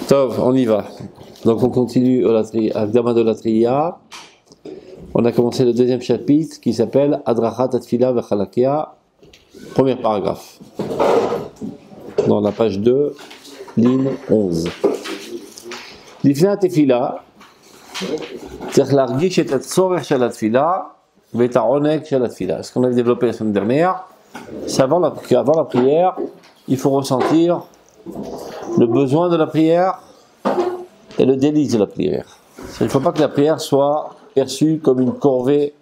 Tov, on y va. Donc on continue Akdama de la Triya. On a commencé le deuxième chapitre qui s'appelle Adrachat Atfila Vechalakia, premier paragraphe. Dans la page 2, ligne 11. L'ifna tefila, c'est l'argish et tzorech shel atfila, v'etaronek shel atfila. Ce qu'on avait développé la semaine dernière, c'est qu'avant la prière, il faut ressentir le besoin de la prière et le délice de la prière. Il ne faut pas que la prière soit perçue comme une corvée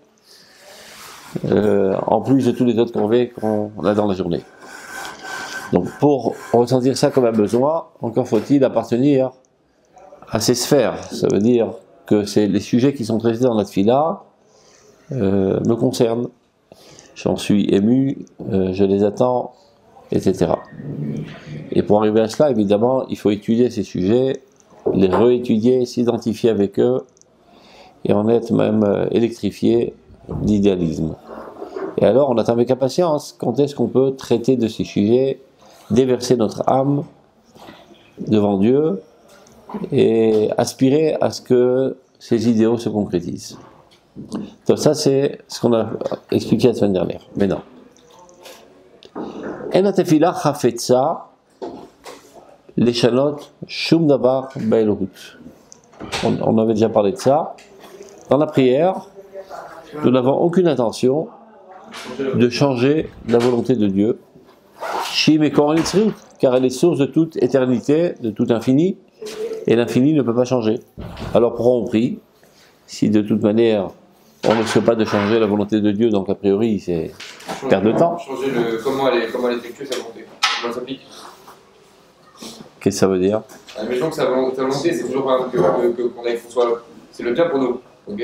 en plus de tous les autres corvées qu'on a dans la journée. Donc pour ressentir ça comme un besoin, encore faut-il appartenir à ces sphères. Ça veut dire que c'est les sujets qui sont traités dans la tefila me concernent. J'en suis ému, je les attends, etc. Et pour arriver à cela, évidemment, il faut étudier ces sujets, les réétudier, s'identifier avec eux, et en être même électrifié d'idéalisme. Et alors, on attend avec impatience, quand est-ce qu'on peut traiter de ces sujets, déverser notre âme devant Dieu, et aspirer à ce que ces idéaux se concrétisent. Donc ça, c'est ce qu'on a expliqué la semaine dernière. Mais non. En atefila chafetza leshanot shum davar ba'elohut. On avait déjà parlé de ça. Dans la prière, nous n'avons aucune intention de changer la volonté de Dieu. Shim et Koranitri, car elle est source de toute éternité, de tout infini, et l'infini ne peut pas changer. Alors pourquoi on prie? Si de toute manière on ne risque pas de changer la volonté de Dieu, donc a priori c'est perte de temps. Changer comment elle effectue sa volonté, comment elle s'applique. Qu'est-ce que ça veut dire? Admettons que sa volonté, c'est toujours qu'on soit, c'est le bien pour nous, ok?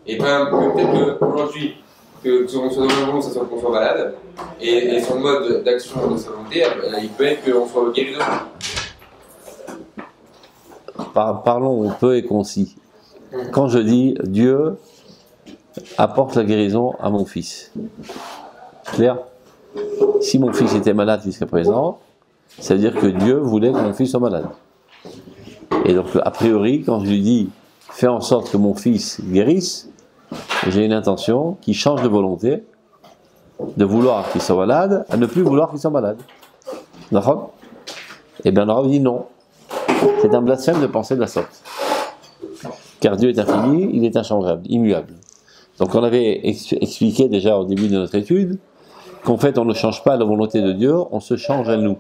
Et peut-être qu'aujourd'hui, que son volonté, ça soit qu'on soit malade, et son mode d'action de sa volonté, il peut être qu'on soit guéri de nous. Parlons peu et concis. Quand je dis Dieu apporte la guérison à mon fils, clair? Si mon fils était malade jusqu'à présent, ça veut dire que Dieu voulait que mon fils soit malade. Et donc, a priori, quand je lui dis fais en sorte que mon fils guérisse, j'ai une intention qui change de volonté, de vouloir qu'il soit malade à ne plus vouloir qu'il soit malade. D'accord? Et bien, on dit non. C'est un blasphème de penser de la sorte. Car Dieu est infini, il est inchangeable, immuable. Donc on avait expliqué déjà au début de notre étude qu'en fait on ne change pas la volonté de Dieu, on se change à nous.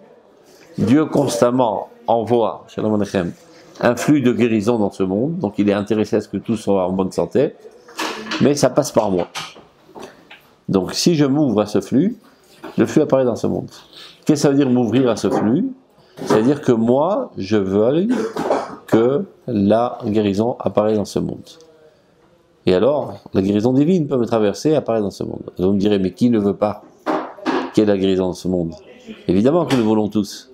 Dieu constamment envoie, shalom aleichem, un flux de guérison dans ce monde, donc il est intéressé à ce que tout soit en bonne santé, mais ça passe par moi. Donc si je m'ouvre à ce flux, le flux apparaît dans ce monde. Qu'est-ce que ça veut dire m'ouvrir à ce flux? Ça veut dire que moi, je veux que la guérison apparaisse dans ce monde. Et alors, la guérison divine peut me traverser et apparaître dans ce monde. Et vous me direz, mais qui ne veut pas qu'il y ait la guérison dans ce monde? Évidemment que nous voulons tous.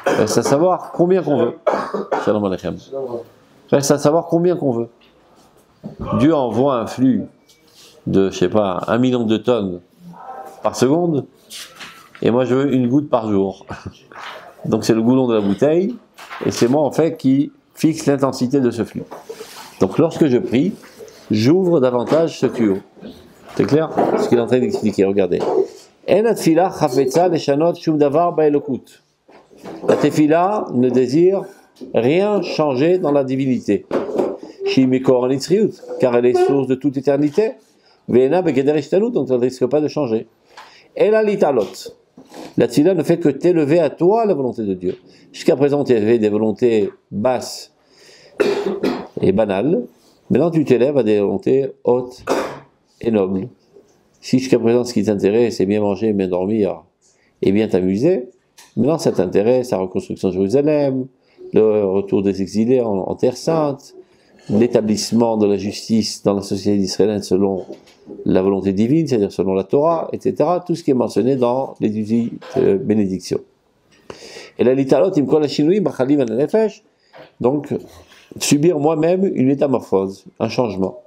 Reste à savoir combien qu'on veut. Shalom aleichem. Reste à savoir combien qu'on veut. Dieu envoie un flux de, je sais pas, 1 million de tonnes par seconde, et moi je veux une goutte par jour. Donc c'est le goulon de la bouteille, et c'est moi en fait qui fixe l'intensité de ce flux. Donc lorsque je prie, j'ouvre davantage ce tuyau. C'est clair? Ce qu'il est en train d'expliquer, regardez. La tefila ne désire rien changer dans la divinité. Car elle est source de toute éternité. Donc elle ne risque pas de changer. Et la litalot. La tefila ne fait que t'élever à toi la volonté de Dieu. Jusqu'à présent, tu avais des volontés basses et banales. Maintenant, tu t'élèves à des volontés hautes et nobles. Si jusqu'à présent, ce qui t'intéresse, c'est bien manger, bien dormir et bien t'amuser, maintenant, ça t'intéresse la reconstruction de Jérusalem, le retour des exilés en Terre Sainte, l'établissement de la justice dans la société d'Israël selon la volonté divine, c'est-à-dire selon la Torah, etc. Tout ce qui est mentionné dans les 18 bénédictions. Et la litalot, donc, subir moi-même une métamorphose, un changement.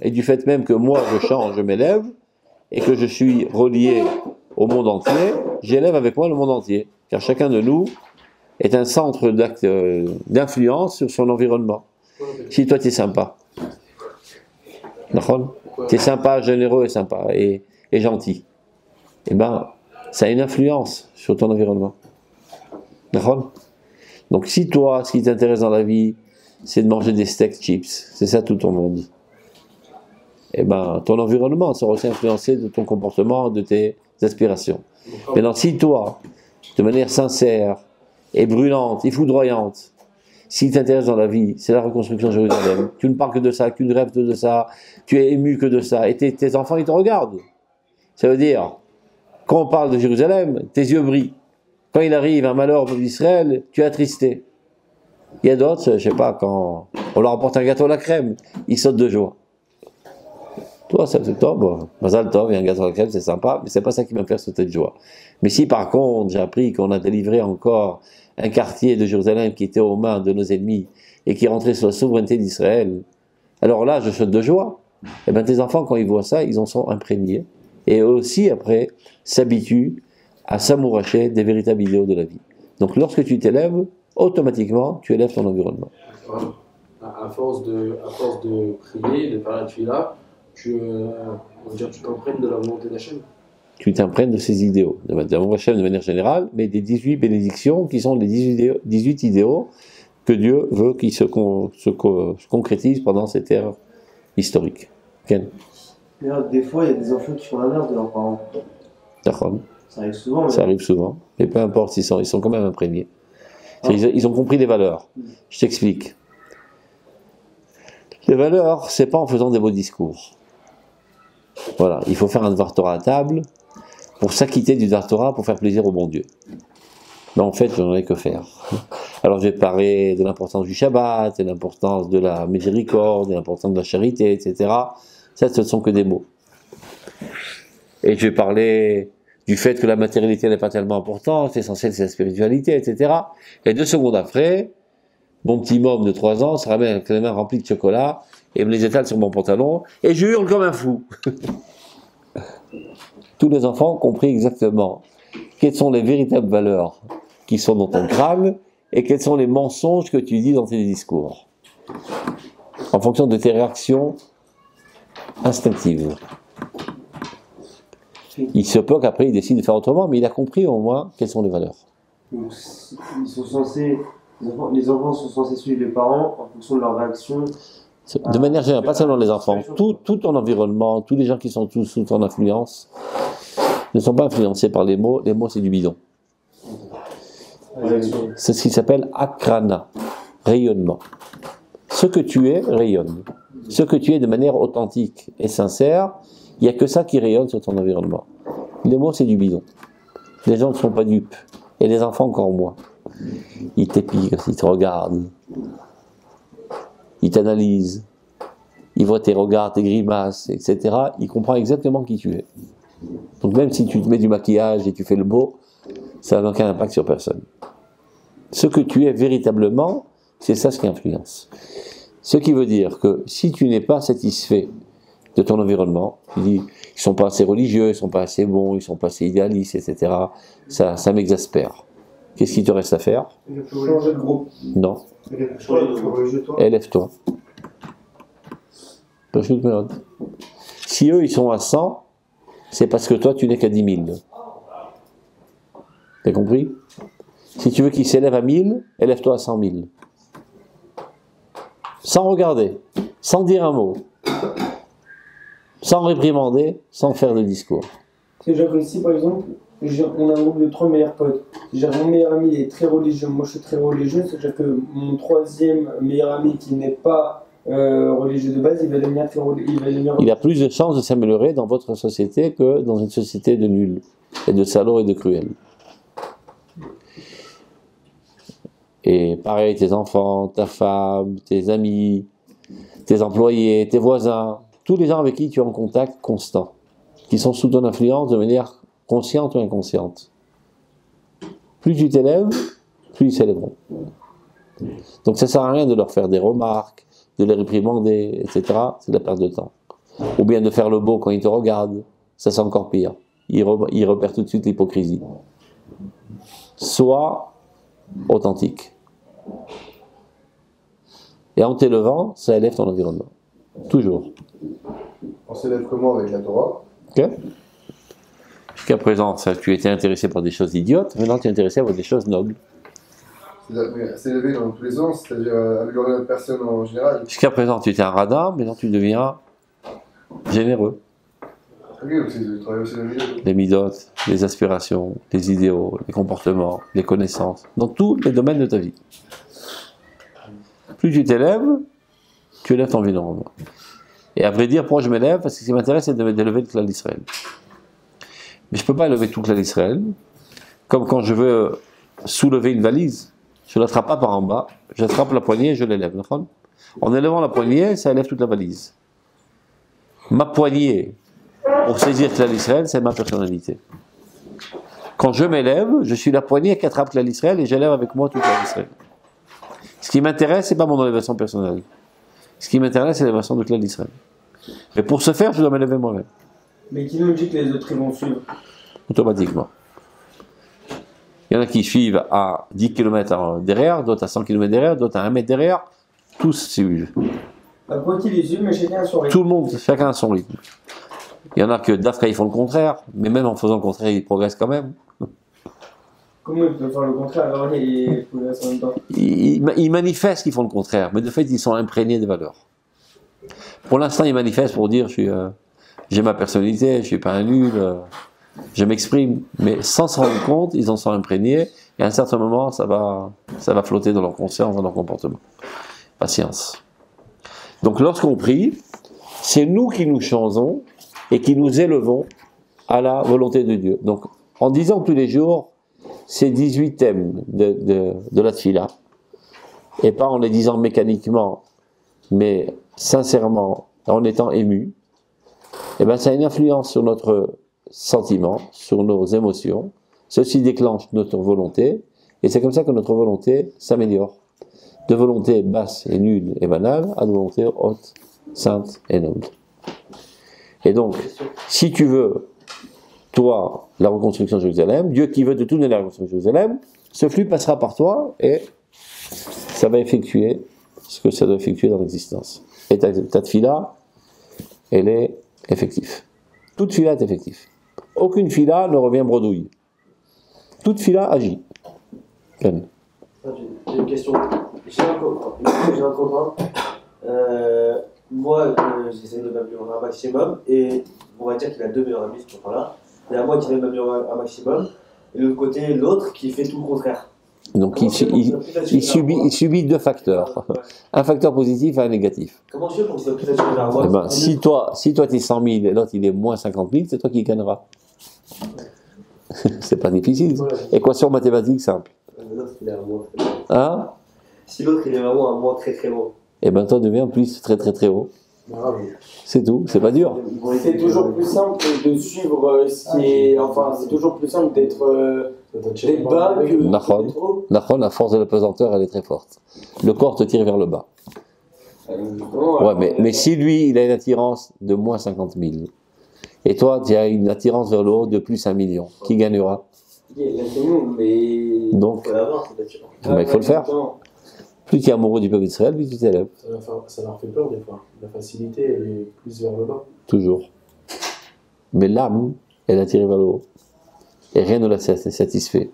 Et du fait même que moi je change, je m'élève, et que je suis relié au monde entier, j'élève avec moi le monde entier. car chacun de nous est un centre d'influence sur son environnement. Si toi tu es sympa, tu es sympa, généreux et sympa et gentil, eh ben ça a une influence sur ton environnement. Donc si toi, ce qui t'intéresse dans la vie, c'est de manger des steaks chips, c'est ça tout ton monde, eh ben ton environnement sera aussi influencé de ton comportement, de tes aspirations. Maintenant, si toi, de manière sincère et brûlante et foudroyante, ce qui t'intéresse dans la vie, c'est la reconstruction de Jérusalem, tu ne parles que de ça, tu ne rêves que de ça, tu es ému que de ça, et tes enfants, ils te regardent. Ça veut dire, quand on parle de Jérusalem, tes yeux brillent. Quand il arrive un malheur au peuple d'Israël, tu es attristé. Il y a d'autres, je ne sais pas, quand on leur apporte un gâteau à la crème, ils sautent de joie. Toi, ça c'est top, bon, Mazal Tov, il y a un gâteau à la crème, c'est sympa, mais c'est pas ça qui va me faire sauter de joie. Mais si par contre, j'ai appris qu'on a délivré encore un quartier de Jérusalem qui était aux mains de nos ennemis et qui rentrait sous la souveraineté d'Israël, alors là, je saute de joie. Et bien tes enfants, quand ils voient ça, ils en sont imprégnés. Et eux aussi, après, s'habituent à s'amouracher des véritables idéaux de la vie. Donc lorsque tu t'élèves, automatiquement, tu élèves ton environnement. À force de prier, de parler à Tfila, tu t'imprègnes de la volonté d'Hachem. Tu t'imprègnes de ces idéaux, de manière générale, mais des 18 bénédictions qui sont les 18 idéaux que Dieu veut qu'ils se concrétisent pendant cette ère historique. Ken? Des fois, il y a des enfants qui font l'inverse de leurs parents. D'accord. Ça arrive souvent. Mais... Ça arrive souvent, mais peu importe, ils sont quand même imprégnés. Ils ont compris les valeurs. Je t'explique. Les valeurs, c'est pas en faisant des beaux discours. Voilà, il faut faire un Dvar Torah à table pour s'acquitter du Dvar Torah pour faire plaisir au bon Dieu. Mais en fait, je n'en ai que faire. Alors, je vais parler de l'importance du Shabbat, de l'importance de la miséricorde, de l'importance de la charité, etc. Ça, ce ne sont que des mots. Et je vais parler du fait que la matérialité n'est pas tellement importante, l'essentiel c'est la spiritualité, etc. Et 2 secondes après, mon petit môme de 3 ans se ramène avec les mains remplies de chocolat et me les étale sur mon pantalon et je hurle comme un fou. Tous les enfants ont compris exactement quelles sont les véritables valeurs qui sont dans ton crâne et quels sont les mensonges que tu dis dans tes discours. En fonction de tes réactions instinctives. Il se peut qu'après il décide de faire autrement, mais il a compris au moins quelles sont les valeurs. Donc, ils sont censés, les enfants sont censés suivre les parents en fonction de leur réaction. De manière générale, pas seulement les enfants, tout ton environnement, tous les gens qui sont tous sous ton influence, ne sont pas influencés par les mots c'est du bidon. C'est ce qui s'appelle akrana, rayonnement. Ce que tu es rayonne. Ce que tu es de manière authentique et sincère, il n'y a que ça qui rayonne sur ton environnement. Les mots, c'est du bidon. Les gens ne sont pas dupes. Et les enfants encore moins. Ils t'épient, ils te regardent. Ils t'analysent. Ils voient tes regards, tes grimaces, etc. Ils comprennent exactement qui tu es. Donc même si tu te mets du maquillage et tu fais le beau, ça n'a aucun impact sur personne. Ce que tu es véritablement, c'est ça ce qui influence. Ce qui veut dire que si tu n'es pas satisfait de ton environnement, tu dis, ils sont pas assez religieux, ils sont pas assez bons, ils sont pas assez idéalistes, etc. Ça m'exaspère. Qu'est-ce qu'il te reste à faire? Changer de groupe. Non. Élève-toi. Si eux, ils sont à 100, c'est parce que toi, tu n'es qu'à 10 000. T'as compris? Si tu veux qu'ils s'élèvent à 1000, élève-toi à 100 000. Sans regarder, sans dire un mot, sans réprimander, sans faire de discours. C'est-à-dire que si, par exemple, on a un groupe de 3 meilleurs potes, mon meilleur ami est très religieux, moi je suis très religieux, c'est-à-dire que mon 3e meilleur ami qui n'est pas religieux de base, il va devenir très religieux. Il a plus de chances de s'améliorer dans votre société que dans une société de nuls, et de salauds et de cruels. Et pareil, tes enfants, ta femme, tes amis, tes employés, tes voisins, tous les gens avec qui tu es en contact constant, qui sont sous ton influence de manière consciente ou inconsciente. Plus tu t'élèves, plus ils s'élèveront. Donc ça ne sert à rien de leur faire des remarques, de les réprimander, etc. C'est de la perte de temps. Ou bien de faire le beau quand ils te regardent, ça c'est encore pire. Ils repèrent tout de suite l'hypocrisie. soit authentique. Et en t'élevant, ça élève ton environnement. Toujours. On s'élève comment avec la Torah? Ok. Jusqu'à présent, tu étais intéressé par des choses idiotes, maintenant tu es intéressé par des choses nobles. S'élever dans tous les sens, c'est-à-dire améliorer notre personne en général. Jusqu'à présent, tu étais un radin, maintenant tu deviens généreux. Ok, donc c'est de travailler aussi dans le milieu. Les midotes, les aspirations, les idéaux, les comportements, les connaissances, dans tous les domaines de ta vie. Plus tu t'élèves, tu élèves ton environnement. Et à vrai dire, pourquoi je m'élève? Parce que ce qui m'intéresse, c'est d'élever le clan d'Israël. Mais je ne peux pas élever tout le clan d'Israël. Comme quand je veux soulever une valise, je ne l'attrape pas par en bas, j'attrape la poignée et je l'élève. En élevant la poignée, ça élève toute la valise. Ma poignée, pour saisir le clan d'Israël, c'est ma personnalité. Quand je m'élève, je suis la poignée qui attrape le clan d'Israël et j'élève avec moi tout le clan d'Israël. Ce qui m'intéresse, ce n'est pas mon élévation personnelle. Ce qui m'intéresse, c'est l'élévation du clan d'Israël. Mais pour ce faire, je dois m'élever moi-même. Mais qui nous dit que les autres ils vont suivre? Automatiquement. Il y en a qui suivent à 10 km derrière, d'autres à 100 km derrière, d'autres à 1 mètre derrière. Tous suivent. Bah, quoi qu'il les suive, mais chacun a son rythme. Tout le monde, chacun a son rythme. Il y en a que d'Afrique, ils font le contraire, mais même en faisant le contraire, ils progressent quand même. Comment ils peuvent faire le contraire alors ils progressent en même temps? Ils manifestent qu'ils font le contraire, mais de fait, ils sont imprégnés des valeurs. Pour l'instant, ils manifestent pour dire j'ai ma personnalité, je ne suis pas un nul, je m'exprime, mais sans se rendre compte, ils en sont imprégnés, et à un certain moment, ça va flotter dans leur conscience, dans leur comportement. Patience. Donc lorsqu'on prie, c'est nous qui nous changeons et qui nous élevons à la volonté de Dieu. Donc en disant tous les jours ces 18 thèmes de la Tfila, et pas en les disant mécaniquement, mais sincèrement, en étant ému, eh ben, ça a une influence sur notre sentiment, sur nos émotions. Ceci déclenche notre volonté, et c'est comme ça que notre volonté s'améliore. De volonté basse et nulle et banale à de volonté haute, sainte et noble. Et donc, si tu veux, toi, la reconstruction de Jérusalem, Dieu qui veut de tout donner la reconstruction de Jérusalem, ce flux passera par toi et ça va effectuer ce que ça doit effectuer dans l'existence. Et ta tfila, elle est effective. Toute fila est effective. Aucune fila ne revient bredouille. Toute fila agit. Ken. J'ai une question. J'ai un copain. Moi, j'essaie de m'améliorer un maximum. Et on va dire qu'il a deux meilleurs amis, ce copain-là. Il y a moi qui vais m'améliorer un maximum. Et de l'autre côté, l'autre qui fait tout le contraire. Donc il subit deux facteurs. Un facteur positif et un négatif. Comment tu fais pour que ça soit plus facile vers moi? Eh ben, si toi tu es 100 000 et l'autre il est moins 50 000, c'est toi qui gagneras. C'est pas difficile. Équation mathématique simple. L'autre il est à moi très loin. Hein? Si l'autre il est vraiment à moi très très loin. Eh ben toi deviens plus très très très haut. C'est tout, c'est pas dur. C'est toujours plus simple de suivre ce qui est. Enfin, c'est toujours plus simple d'être bas que d'être haut. La force de la pesanteur, elle est très forte. Le corps te tire vers le bas. Ouais, mais si lui, il a une attirance de moins 50 000, et toi, tu as une attirance vers le haut de plus 1 million, qui gagnera? Donc, il faut le faire. Plus tu es amoureux du peuple d'Israël, plus tu t'élèves. Ça leur fait peur des fois. La facilité, elle est plus vers le bas. Toujours. Mais l'âme, elle est attirée vers le haut. Et rien ne la satisfait.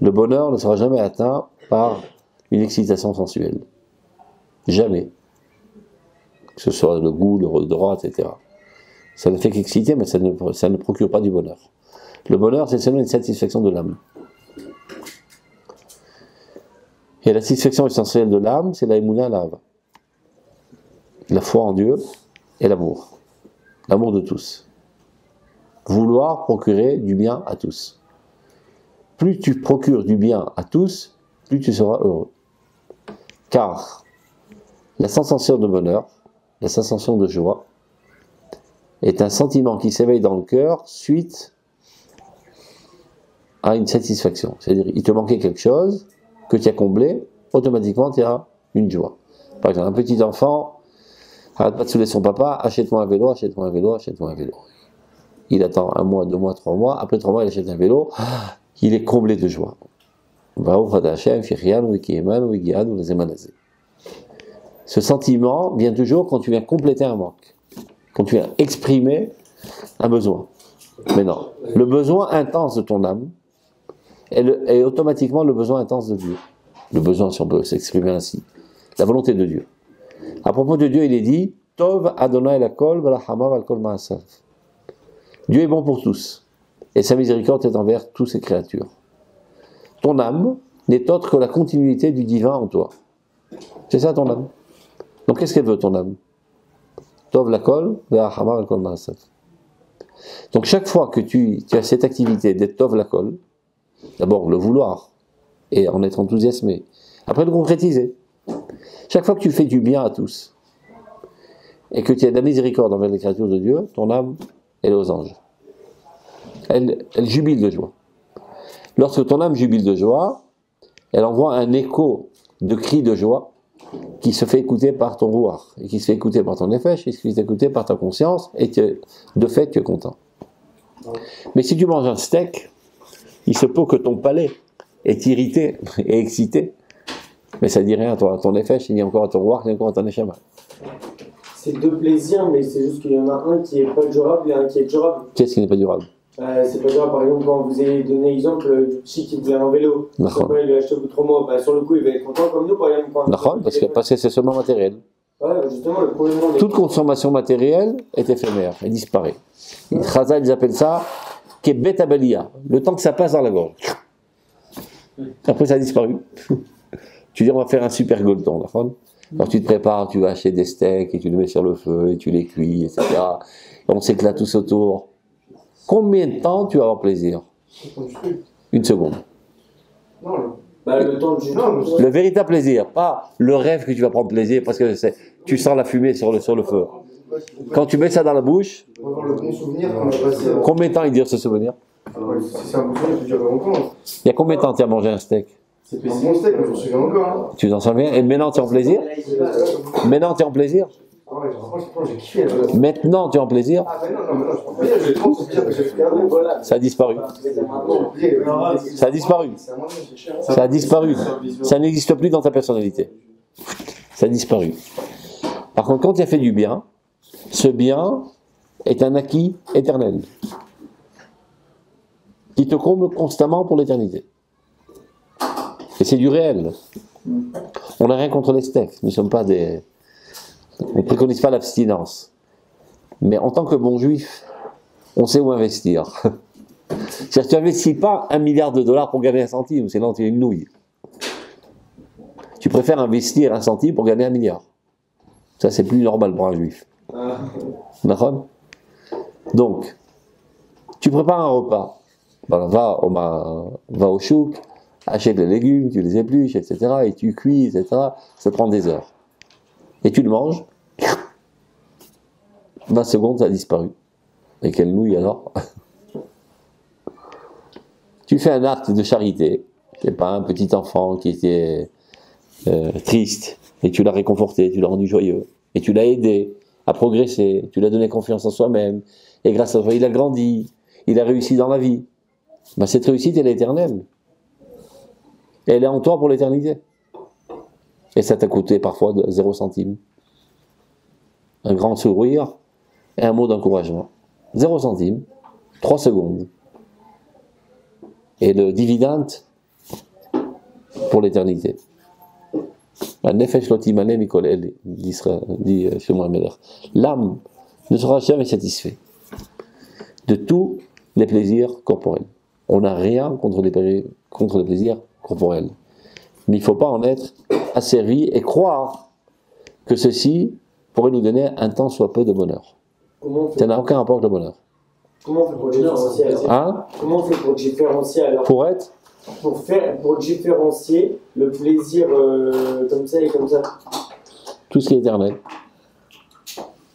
Le bonheur ne sera jamais atteint par une excitation sensuelle. Jamais. Que ce soit le goût, le droit, etc. Ça ne fait qu'exciter, mais ça ne procure pas du bonheur. Le bonheur, c'est seulement une satisfaction de l'âme. Et la satisfaction essentielle de l'âme, c'est la émouna lave. La foi en Dieu et l'amour. L'amour de tous. Vouloir procurer du bien à tous. Plus tu procures du bien à tous, plus tu seras heureux. Car la sensation de bonheur, la sensation de joie, est un sentiment qui s'éveille dans le cœur suite à une satisfaction. C'est-à-dire, il te manquait quelque chose que tu as comblé, automatiquement tu as une joie. Par exemple, un petit enfant arrête pas de saouler son papa, achète-moi un vélo, achète-moi un vélo, achète-moi un vélo. Il attend 1 mois, 2 mois, 3 mois, après 3 mois il achète un vélo, il est comblé de joie. Ce sentiment vient toujours quand tu viens compléter un manque, quand tu viens exprimer un besoin. Mais non, le besoin intense de ton âme est automatiquement le besoin intense de Dieu. Le besoin, si on peut s'exprimer ainsi. La volonté de Dieu. À propos de Dieu, il est dit Tov Adonai lakol v'lachamav al kol ma'asav. Dieu est bon pour tous, et sa miséricorde est envers toutes ses créatures. Ton âme n'est autre que la continuité du divin en toi. C'est ça ton âme. Donc qu'est-ce qu'elle veut ton âme? Tov lakol v'lachamav al kol ma'asav. Donc chaque fois que tu as cette activité d'être Tov lakol, d'abord le vouloir, et en être enthousiasmé, après le concrétiser. Chaque fois que tu fais du bien à tous, et que tu as de la miséricorde envers les créatures de Dieu, ton âme, elle est aux anges. Elle jubile de joie. Lorsque ton âme jubile de joie, elle envoie un écho de cris de joie qui se fait écouter par ton rouar, et qui se fait écouter par ton nefesh, et qui se fait écouter par ta conscience, et de fait tu es content. Mais si tu manges un steak, il se peut que ton palais est irrité et excité, mais ça ne dit rien à ton nefesh, il dit encore à ton rouar, il dit encore à ton neshama. C'est deux plaisirs, mais c'est juste qu'il y en a un qui n'est pas durable et un qui est durable. Qu'est-ce qui n'est pas durable? C'est pas durable, par exemple, quand vous avez donné l'exemple du petit qui voulait un vélo, après il lui a acheté au bout de 3 mois, bah, sur le coup il va être content comme nous, par exemple. Parce que c'est seulement matériel. Ouais, justement, le premier monde. Toute consommation matérielle est éphémère, elle disparaît. Chaza, ils appellent ça Kebet Abalia, le temps que ça passe dans la gorge. Après ça a disparu. Tu dis on va faire un super golton, d'accord? Alors tu te prépares, tu vas acheter des steaks et tu les mets sur le feu et tu les cuis, etc. Et on s'éclate tous autour. Combien de temps tu vas avoir plaisir? 1 seconde. Le temps de le véritable plaisir, pas le rêve que tu vas prendre plaisir parce que tu sens la fumée sur le feu. Quand tu mets ça dans la bouche, combien de temps il dure ce souvenir? Si c'est un bon souvenir, ça dure longtemps. Il y a combien de temps tu as mangé un steak? C'est un bon steak, mais je m'en souviens encore. Tu t'en souviens? Et maintenant tu es en plaisir? Maintenant tu es en plaisir? Ah ouais, j'ai kiffé. Maintenant tu es en plaisir? Ah ben non, je prends plaisir, j'ai trop de plaisir que j'ai fait. Ça a disparu. Ça a disparu. Ça a disparu. Ça n'existe plus dans ta personnalité. Ça a disparu. Par contre, quand tu as fait du bien, ce bien est un acquis éternel qui te comble constamment pour l'éternité. Et c'est du réel. On n'a rien contre les steaks. Nous ne sommes pas des... On ne préconise pas l'abstinence. Mais en tant que bon juif, on sait où investir. C'est-à-dire que tu n'investis pas $1 milliard pour gagner 1 centime, sinon tu es une nouille. Tu préfères investir 1 centime pour gagner 1 milliard. Ça, c'est plus normal pour un juif. D'accord? Donc, tu prépares un repas. Ben, va au chouk, achète les légumes, tu les épluches, etc. Et tu cuis, etc. Ça prend des heures. Et tu le manges. 20 secondes, ça a disparu. Et quelle nouille alors? Tu fais un acte de charité. C'est pas un petit enfant qui était triste. Et tu l'as réconforté, tu l'as rendu joyeux. Et tu l'as aidé à progresser. Tu lui as donné confiance en soi-même. Et grâce à toi, il a grandi. Il a réussi dans la vie. Ben, cette réussite, elle est éternelle. Et elle est en toi pour l'éternité. Et ça t'a coûté parfois 0 centime. Un grand sourire et un mot d'encouragement. 0 centime, 3 secondes. Et le dividende pour l'éternité. Dit Shlomo HaMelech. L'âme ne sera jamais satisfaite de tous les plaisirs corporels. On n'a rien contre les plaisirs corporels. Mais il ne faut pas en être asservi et croire que ceci pourrait nous donner un tant soit peu de bonheur. Ça n'a aucun rapport avec le bonheur. Comment on fait pour différencier Comment on fait pour différencier alors pour différencier le plaisir comme ça et comme ça? Tout ce qui est éternel.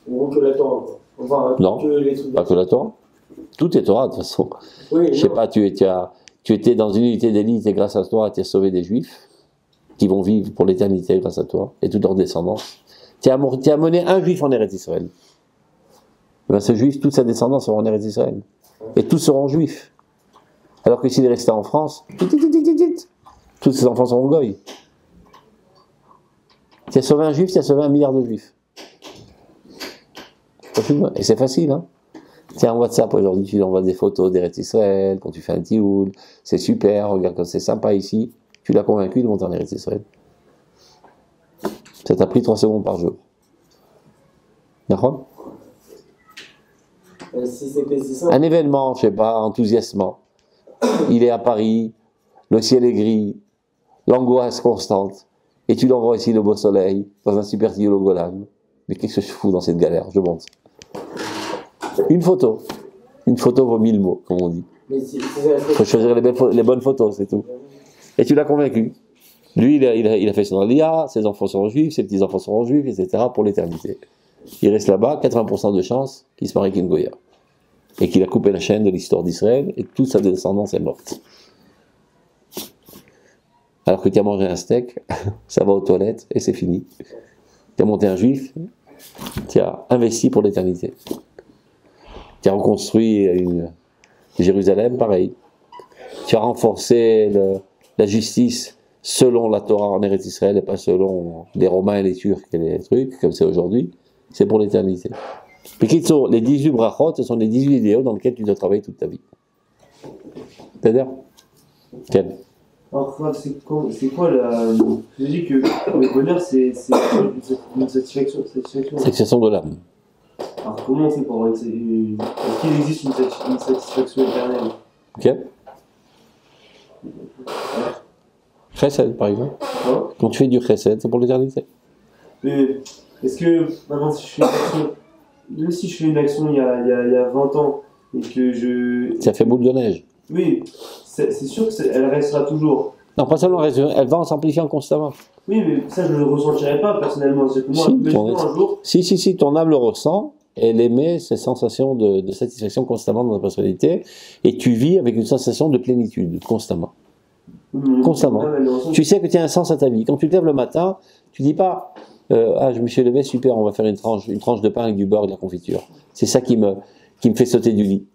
Ou que la Torah, quoi. Enfin, non, que les trucs pas que la Torah. Tout est Torah de toute façon. Oui, je sais pas, tu étais dans une unité d'élite et grâce à toi, tu as sauvé des juifs qui vont vivre pour l'éternité grâce à toi et toute leur descendance. Tu as amené un juif en Eretz Israël. Ben, ce juif, toute sa descendance sera en Eretz Israël. Et tous seront juifs. Alors que s'il est resté en France, tous ses enfants seront goy. Tu as sauvé un juif, tu as sauvé 1 milliard de juifs. Et c'est facile, hein. Tiens, WhatsApp, aujourd'hui, tu lui envoies des photos d'Eretz Israël, quand tu fais un tioul, c'est super, regarde comme c'est sympa ici. Tu l'as convaincu de monter en Eretz Israël. Ça t'a pris 3 secondes par jour. D'accord ? Si c'était si simple. Un événement, je sais pas, enthousiasmant. Il est à Paris, le ciel est gris, l'angoisse constante, et tu l'envoies ici le beau soleil, dans un super tioul au Golan. Mais qu'est-ce que je fous dans cette galère? Je monte. Une photo vaut 1000 mots, comme on dit. Mais si Il faut choisir les bonnes photos, c'est tout. Et tu l'as convaincu. Lui, il a fait son alia, ses enfants seront juifs, ses petits-enfants seront juifs, etc. pour l'éternité. Il reste là-bas, 80% de chance qu'il se marie avec une Goya. Et qu'il a coupé la chaîne de l'histoire d'Israël, et toute sa descendance est morte. Alors que tu as mangé un steak, ça va aux toilettes, et c'est fini. Tu as monté un juif, tu as investi pour l'éternité. Tu as reconstruit Jérusalem, pareil. Tu as renforcé la justice selon la Torah en Eretz Israël et pas selon les Romains et les Turcs et les trucs, comme c'est aujourd'hui. C'est pour l'éternité. Mais qui sont les 18 brachot, ce sont les 18 idéaux dans lesquels tu dois travailler toute ta vie. C'est-à-dire quel? Alors, c'est quoi la. Je dis que le bonheur, c'est une satisfaction. Satisfaction de l'âme. Alors, comment on fait pour avoir est-ce qu'il existe une satisfaction éternelle? Ok. Chesed, par exemple. Hein? Quand tu fais du chesed, c'est pour l'éternité. Mais est-ce que maintenant, si je fais une action, même si je fais une action il y a 20 ans et que je. Ça fait boule de neige. Oui, c'est sûr qu'elle restera toujours. Non, pas seulement, elle va en s'amplifiant constamment. Oui, mais ça, je ne le ressentirai pas personnellement. C'est que moi, Si, imaginons un jour. Si, ton âme le ressent, elle émet ces sensations de satisfaction constamment dans ta personnalité, et tu vis avec une sensation de plénitude, constamment. Constamment. Tu sais que tu as un sens à ta vie. Quand tu te lèves le matin, tu dis pas ah, je me suis levé, super, on va faire une tranche de pain avec du beurre et de la confiture. C'est ça qui me fait sauter du lit.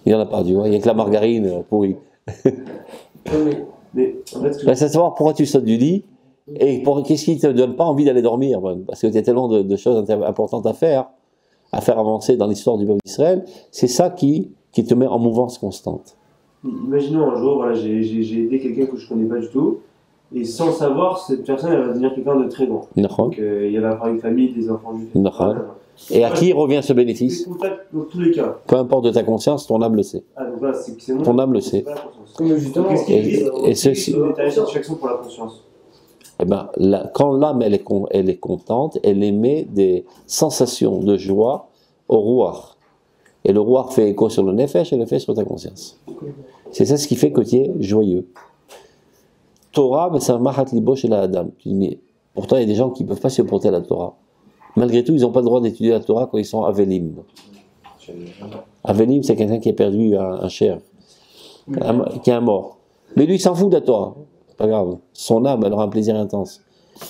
Il n'y en a pas, tu vois, il n'y a que la margarine pourrie. Mais en fait, C'est savoir pourquoi tu sautes du lit et qu'est-ce qui ne te donne pas envie d'aller dormir. Parce que tu as tellement de choses importantes à faire avancer dans l'histoire du peuple d'Israël. C'est ça qui te met en mouvance constante. imaginons un jour, voilà, j'ai aidé quelqu'un que je ne connais pas du tout, et sans savoir, cette personne, elle va devenir quelqu'un de très grand. Donc, il va avoir une famille, des enfants juifs. Et à qui revient ce bénéfice? Dans tous les cas. Peu importe de ta conscience, ton âme le sait. Ah, donc voilà, c'est mon ton âme le sait. Qu'est-ce qui existe une satisfaction pour la conscience? Eh ben, quand l'âme elle est contente, elle émet des sensations de joie au rouar. Et le rouar fait écho sur le nefesh et le fait sur ta conscience. C'est ça ce qui fait que tu es joyeux. Torah, mais c'est un mahat libo chez la Adam. Tu dis, mais pourtant il y a des gens qui ne peuvent pas supporter la Torah. Malgré tout, ils n'ont pas le droit d'étudier la Torah quand ils sont avelim. Avelim, c'est quelqu'un qui a perdu un cher, qui est un mort. Mais lui, il s'en fout de la Torah. Pas grave. Son âme, elle aura un plaisir intense.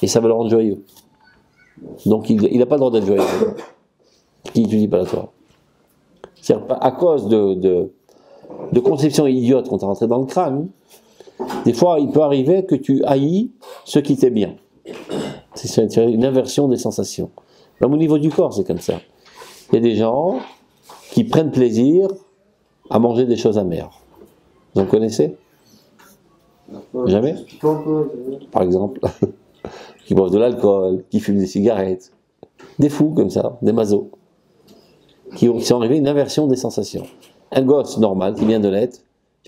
Et ça va le rendre joyeux. Donc, il n'a pas le droit d'être joyeux. Qui n'étudie pas la Torah. C'est-à-dire, à cause de conceptions idiotes qu'on t'a rentré dans le crâne, des fois, il peut arriver que tu haïs ce qui t'est bien. C'est une inversion des sensations. Même au niveau du corps, c'est comme ça. Il y a des gens qui prennent plaisir à manger des choses amères. Vous en connaissez? Jamais? Par exemple, qui boivent de l'alcool, qui fument des cigarettes. Des fous comme ça, des mazos, qui sont arrivés à une inversion des sensations. Un gosse normal qui vient de naître,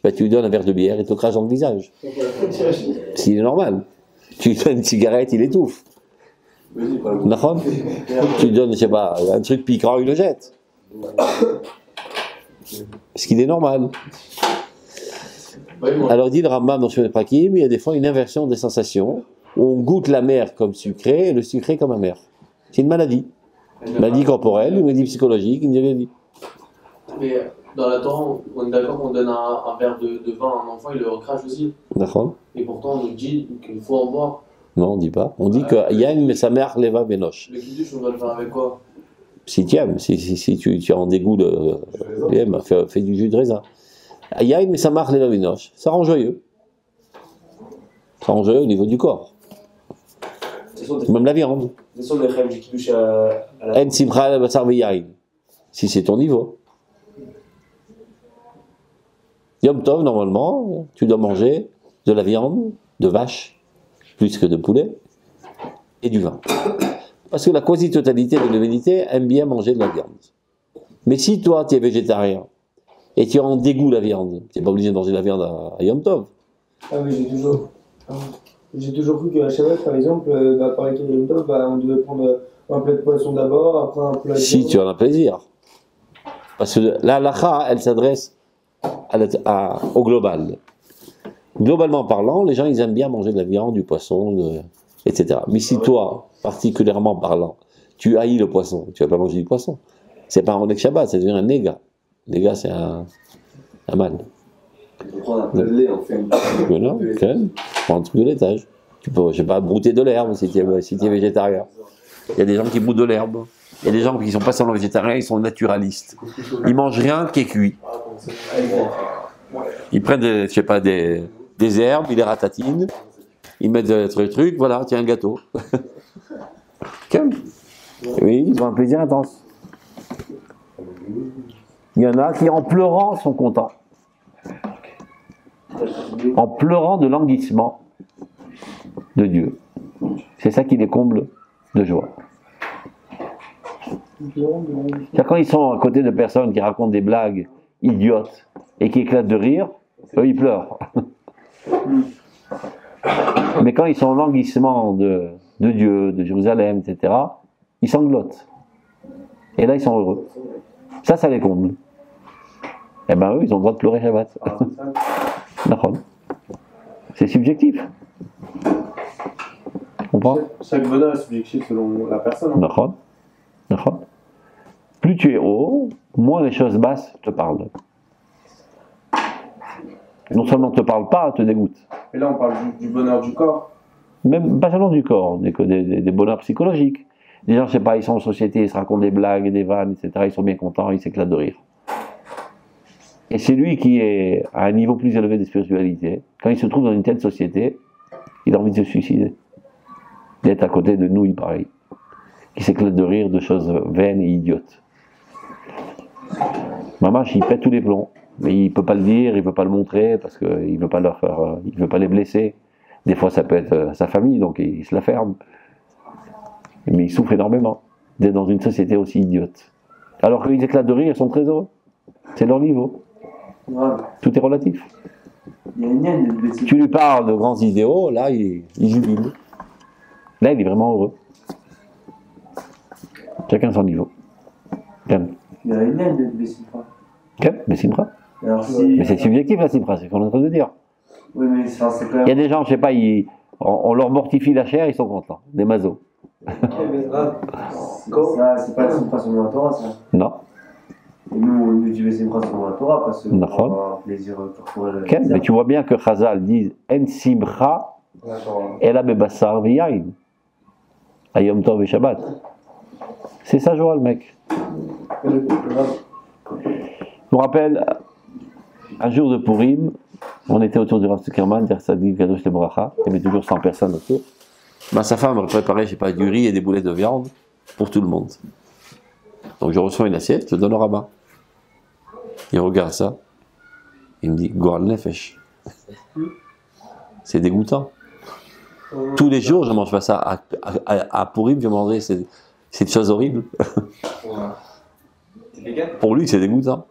tu lui donnes un verre de bière, il te crache dans le visage. S'il est normal. Tu lui donnes une cigarette, il étouffe. Tu lui donnes, je sais pas, un truc piquant, il le jette. Parce qu'il est normal. Alors dit le Rambam dans Shemot Prakim, il y a des fois une inversion des sensations, où on goûte la mer comme sucré et le sucré comme amer. C'est une maladie. Une maladie corporelle, une maladie psychologique, une maladie. Mais dans la Torah, on est d'accord qu'on donne un verre de vin à un enfant, il le recrache aussi. D'accord. Et pourtant, on nous dit qu'il faut en boire. Non, on ne dit pas. On dit que Yann, mais sa mère, Leva Benoche. Le kiddush, on doit le faire avec quoi? Si tu aimes, si tu as en dégoût fais du jus de raisin. Yaïn, mais ça marque les lavinoches. Ça rend joyeux. Ça rend joyeux au niveau du corps. Même la viande. Ce sont des rêves qui touchent à la... En simcha basar yaïn. Si c'est ton niveau. Yom Tov, normalement, tu dois manger de la viande, de vache, plus que de poulet, et du vin. Parce que la quasi-totalité de l'humanité aime bien manger de la viande. Mais si toi, tu es végétarien, et tu as en dégoût la viande, tu n'es pas obligé de manger de la viande à Yom Tov. Ah oui, j'ai toujours cru qu'à Shabbat, par exemple, pareil qu'à Yom Tov, on devait prendre un plat de poisson d'abord, après un plat de Si viande. tu en as plaisir. Parce que la halakha, elle s'adresse au global. Globalement parlant, les gens, ils aiment bien manger de la viande, du poisson, etc. Mais si toi, particulièrement parlant, tu haïs le poisson, tu ne vas pas manger du poisson. C'est pas un Ronek Shabbat, ça devient un néga. Néga, c'est un mal. On peut prendre un peu de lait, on fait une Voilà, prends un truc de laitage. Tu peux, je sais pas, brouter de l'herbe si tu es végétarien. Il y a des gens qui broutent de l'herbe. Il y a des gens qui ne sont pas seulement végétariens, ils sont naturalistes. Ils mangent rien qui est cuit. Ils prennent je sais pas, des herbes, ils les ratatinent, ils mettent des trucs, voilà, tiens un gâteau. Calme. Oui, ils ont un plaisir intense. Il y en a qui, en pleurant, sont contents. En pleurant de languissement de Dieu. C'est ça qui les comble de joie. C'est quand ils sont à côté de personnes qui racontent des blagues idiotes et qui éclatent de rire, eux ils pleurent. Mais quand ils sont en languissement de Dieu, de Jérusalem, etc., ils sanglotent. Et là ils sont heureux. Ça les comble. Eh ben eux, ils ont le droit de pleurer Shabbat. D'accord. C'est subjectif. Tu comprends? Chaque bonheur est subjectif selon la personne. D'accord. D'accord. Plus tu es haut, moins les choses basses te parlent. Non seulement ne te parlent pas, te dégoûtent. Et là, on parle du bonheur du corps. Même pas seulement du corps, des bonheurs psychologiques. Les gens, je sais pas, ils sont en société, ils se racontent des blagues, des vannes, etc. Ils sont bien contents, ils s'éclatent de rire. Et c'est lui qui est à un niveau plus élevé de spiritualité. Quand il se trouve dans une telle société, il a envie de se suicider. D'être à côté de nous, il pareil. Qui s'éclate de rire de choses vaines et idiotes. Mamache, il pète tous les plombs. Mais il ne peut pas le dire, il ne peut pas le montrer, parce qu'il ne veut pas leur faire, il veut pas les blesser. Des fois, ça peut être sa famille, donc il se la ferme. Mais il souffre énormément d'être dans une société aussi idiote. Alors qu'ils éclatent de rire, ils sont très heureux. C'est leur niveau. Ouais. Tout est relatif. Il y a une haine, Tu lui parles de grands idéaux, là, il jubile. Là, il est vraiment heureux. Chacun son niveau. Calme. Il y a une haine de Bessimra. Calme, mais Simra. Alors si... Mais c'est subjectif, la Simra, c'est ce qu'on est en train de dire. Oui, mais c'est quand même... Il y a des gens, je sais pas, on leur mortifie la chair, ils sont contents. Des mazos. Ça, c'est pas la Simra selon la Torah, ça. Non. Et nous, on nous dit Bessimra selon la Torah, parce que on D'accord. a un plaisir corporel. Okay. Mais tu vois bien que Chazal dit En Simra Ela Bebassar V'Yain. Ayom Tov et Shabbat. C'est ça, Joël, mec. Je me rappelle, un jour de Purim, on était autour du Rav Zuckerman, der Tzadik Kadosh Lebracha, il y avait toujours 100 personnes autour. Sa femme a préparé, je sais pas, du riz et des boulettes de viande pour tout le monde. Donc je reçois une assiette, je donne au rabbin. Il regarde ça, il me dit Goral Nefesh. C'est dégoûtant. Tous les jours, je ne mange pas ça. À Purim, je mangeais cette chose horrible. Pour lui, c'est dégoûtant.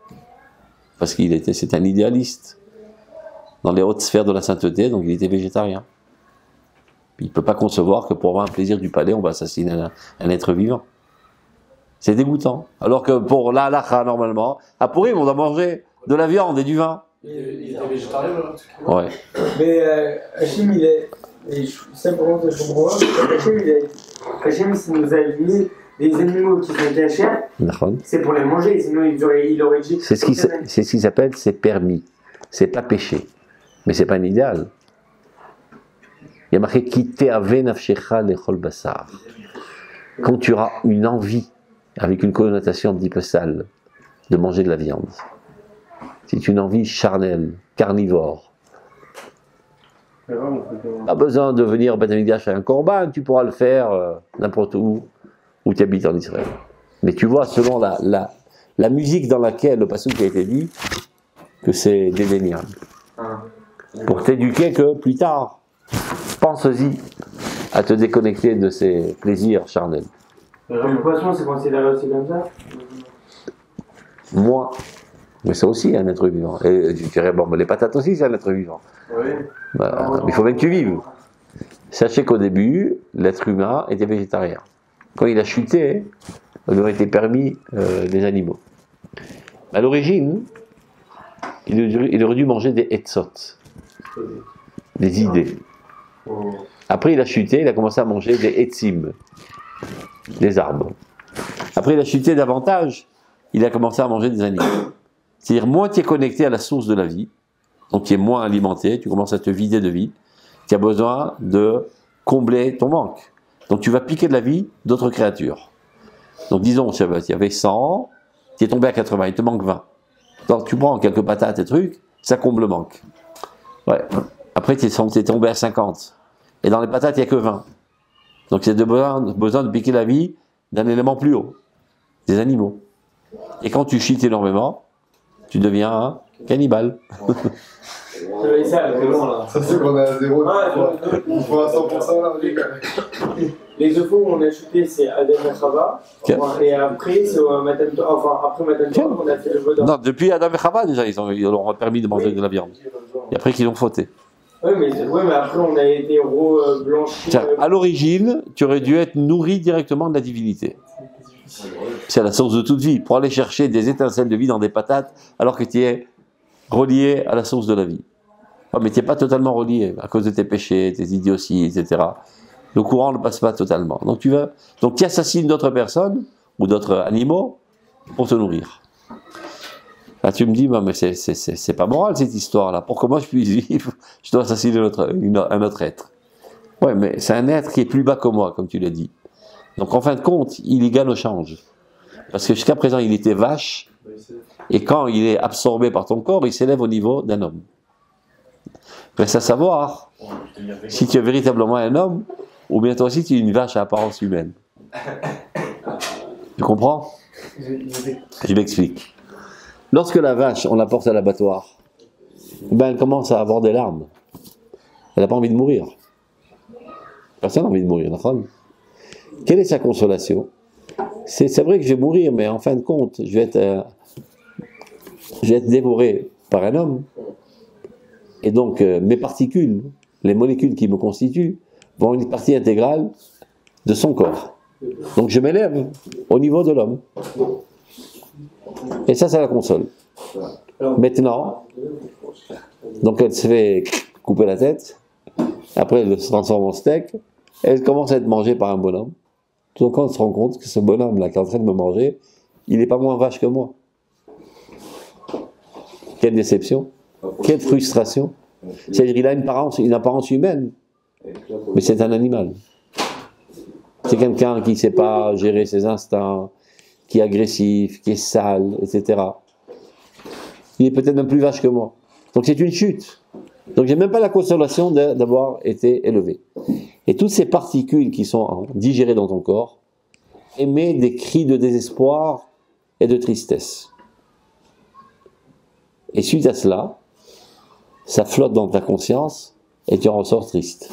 Parce c'est un idéaliste. Dans les hautes sphères de la sainteté, donc il était végétarien. Il ne peut pas concevoir que pour avoir un plaisir du palais, on va assassiner un être vivant. C'est dégoûtant. Alors que pour la halakha, normalement, à Purim, on doit manger de la viande et du vin. Il était végétarien, là. Ouais. Mais Hachim, il est. Et simplement, je comprends pas. Hachim, s'il nous a mis les animaux qui sont cachés, c'est pour les manger, sinon il aurait dit. C'est ce qui s'appelle, c'est permis. C'est pas péché. Mais c'est pas un idéal. Il y a marqué Kite ave nafshecha lechol basar. Quand tu auras une envie, avec une connotation un petit peu sale, de manger de la viande, C'est une envie charnelle, carnivore. Pas besoin de venir au Beth Amikdash à un corban, tu pourras le faire n'importe où tu habites en Israël. Mais tu vois, selon la musique dans laquelle le passage a été dit, que c'est dédaignable. Pour t'éduquer que plus tard, pense-y à te déconnecter de ces plaisirs charnels. Le poisson, c'est considéré aussi comme ça? Moi, mais c'est aussi un être vivant. Et tu dirais, bon, mais les patates aussi, c'est un être vivant. Oui. Bah, il faut bien que tu vives. Sachez qu'au début, l'être humain était végétarien. Quand il a chuté, il aurait été permis des animaux. À l'origine, il aurait dû manger des etzot, des idées. Après, il a chuté, il a commencé à manger des etzim, des arbres. Après, il a chuté davantage, il a commencé à manger des animaux. C'est-à-dire, moins tu es connecté à la source de la vie, donc tu es moins alimenté, tu commences à te vider de vie, tu as besoin de combler ton manque. Donc tu vas piquer de la vie d'autres créatures. Donc disons, il y avait 100, tu es tombé à 80, il te manque 20. Donc tu prends quelques patates et trucs, ça comble le manque. Ouais. Après tu es tombé à 50. Et dans les patates, il n'y a que 20. Donc c'est besoin de piquer la vie d'un élément plus haut, des animaux. Et quand tu chites énormément, tu deviens un cannibale. Ça, c'est qu'on est à 0. On faut à 100% là, les gars. Les deux fois où on a chuté, c'est Adam et Chava. Et après, c'est Matan Torah. Enfin, après Matan Torah, on a fait le Vaudin. Non, depuis Adam et Chava, déjà, ils leur ont permis de manger de la viande. Et après qu'ils ont fauté. Oui, mais après, on a été blanchis. Tiens, à l'origine, tu aurais dû être nourri directement de la divinité. C'est la source de toute vie. Pour aller chercher des étincelles de vie dans des patates, alors que tu es relié à la source de la vie. Oh, mais tu n'es pas totalement relié, à cause de tes péchés, tes idioties, etc. Le courant ne passe pas totalement. Donc tu assassines d'autres personnes, ou d'autres animaux, pour te nourrir. Là, tu me dis, mais c'est pas moral cette histoire-là. Pour que moi je puisse vivre, je dois assassiner un autre être. Ouais, mais c'est un être qui est plus bas que moi, comme tu l'as dit. Donc en fin de compte, il égale au change. Parce que jusqu'à présent, il était vache, et quand il est absorbé par ton corps, il s'élève au niveau d'un homme. Reste à savoir si tu es véritablement un homme, ou bien toi aussi tu es une vache à apparence humaine. Tu comprends? Je m'explique. Lorsque la vache, on la porte à l'abattoir, ben elle commence à avoir des larmes. Elle n'a pas envie de mourir. Personne n'a envie de mourir, d'accord? Quelle est sa consolation? C'est vrai que je vais mourir, mais en fin de compte, je vais être dévoré par un homme. Et donc, mes particules, les molécules qui me constituent, vont avoir une partie intégrale de son corps. Donc, je m'élève au niveau de l'homme. Et ça la console. Maintenant, donc elle se fait couper la tête, après elle se transforme en steak, elle commence à être mangée par un bonhomme. Tout le monde se rend compte que ce bonhomme-là qui est en train de me manger, il n'est pas moins vache que moi. Quelle déception, quelle frustration. C'est-à-dire qu'il a une apparence humaine, mais c'est un animal. C'est quelqu'un qui ne sait pas gérer ses instincts, qui est agressif, qui est sale, etc. Il est peut-être même plus vache que moi. Donc c'est une chute. Donc j'ai même pas la consolation d'avoir été élevé. Et toutes ces particules qui sont digérées dans ton corps émettent des cris de désespoir et de tristesse. Et suite à cela, ça flotte dans ta conscience et tu en ressors triste.